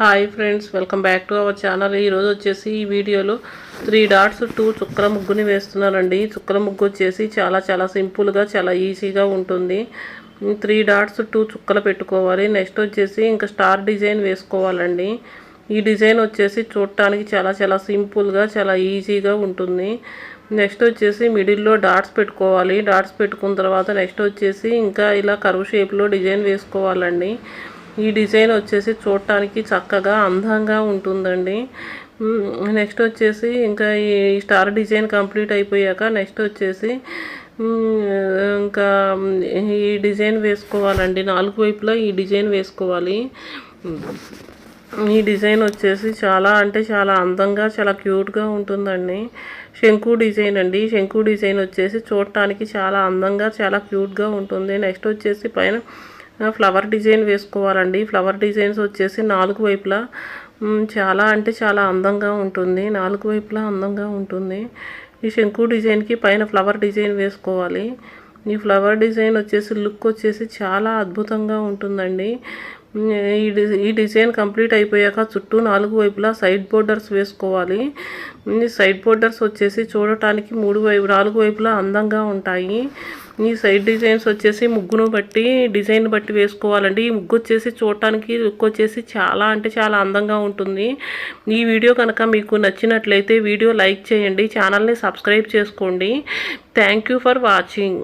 Hi friends, welcome back to our channel. ఈరోజు వచ్చేసి ఈ వీడియోలో 3 డాట్స్ 2 చుక్కల ముగ్గుని వేస్తున్నానండి. చుక్కల ముగ్గు వచ్చేసి చాలా సింపుల్గా చాలా ఈజీగా ఉంటుంది. 3 డాట్స్ 2 చుక్కలు పెట్టుకోవాలి. నెక్స్ట్ వచ్చేసి ఇంకా స్టార్ డిజైన్ వేసుకోవాలండి. ఈ డిజైన్ వచ్చేసి చూడటానికి చాలా సింపుల్గా చాలా ఈజీగా ఉంటుంది. నెక్స్ట్ వచ్చేసి మిడిల్లో డాట్స్ పెట్టుకోవాలి. డాట్స్ పెట్టుకున్న తర్వాత నెక్స్ట్ వచ్చేసి ఇంకా ఇలా కర్వ్ షేప్లో డిజైన్ వేసుకోవాలండి. ఈ డిజైన్ వచ్చేసి చూడటానికి చక్కగా అందంగా ఉంటుందండి. నెక్స్ట్ వచ్చేసి ఇంకా ఈ స్టార్ డిజైన్ కంప్లీట్ అయిపోయాక నెక్స్ట్ వచ్చేసి ఇంకా ఈ డిజైన్ వేసుకోవాలండి. 4 వైపులా ఈ డిజైన్ వేసుకోవాలి. ఈ డిజైన్ వచ్చేసి చాలా అందంగా చాలా క్యూట్గా ఉంటుందండి. శంకు డిజైన్ అండి. శంకు డిజైన్ వచ్చేసి చూడటానికి చాలా అందంగా చాలా క్యూట్గా ఉంటుంది. నెక్స్ట్ వచ్చేసి పైన ఫ్లవర్ డిజైన్ వేసుకోవాలండి. ఫ్లవర్ డిజైన్స్ వచ్చేసి 4 వైపులా చాలా అందంగా ఉంటుంది. 4 వైపులా అందంగా ఉంటుంది. ఈ శంకు డిజైన్కి పైన ఫ్లవర్ డిజైన్ వేసుకోవాలి. ఈ ఫ్లవర్ డిజైన్ వచ్చేసి లుక్ వచ్చేసి చాలా అద్భుతంగా ఉంటుందండి. ఈ డిజైన్ కంప్లీట్ అయిపోయాక చుట్టూ 4 వైపులా సైడ్ బోర్డర్స్ వేసుకోవాలి. సైడ్ బోర్డర్స్ వచ్చేసి చూడటానికి 4 వైపులా అందంగా ఉంటాయి. ఈ సైడ్ డిజైన్స్ వచ్చేసి ముగ్గును బట్టి డిజైన్ బట్టి వేసుకోవాలండి. ఈ ముగ్గు వచ్చేసి చూడటానికి లుక్ వచ్చేసి చాలా అందంగా ఉంటుంది. ఈ వీడియో కనుక మీకు నచ్చినట్లయితే వీడియో లైక్ చేయండి. ఛానల్ని సబ్స్క్రైబ్ చేసుకోండి. Thank you for watching.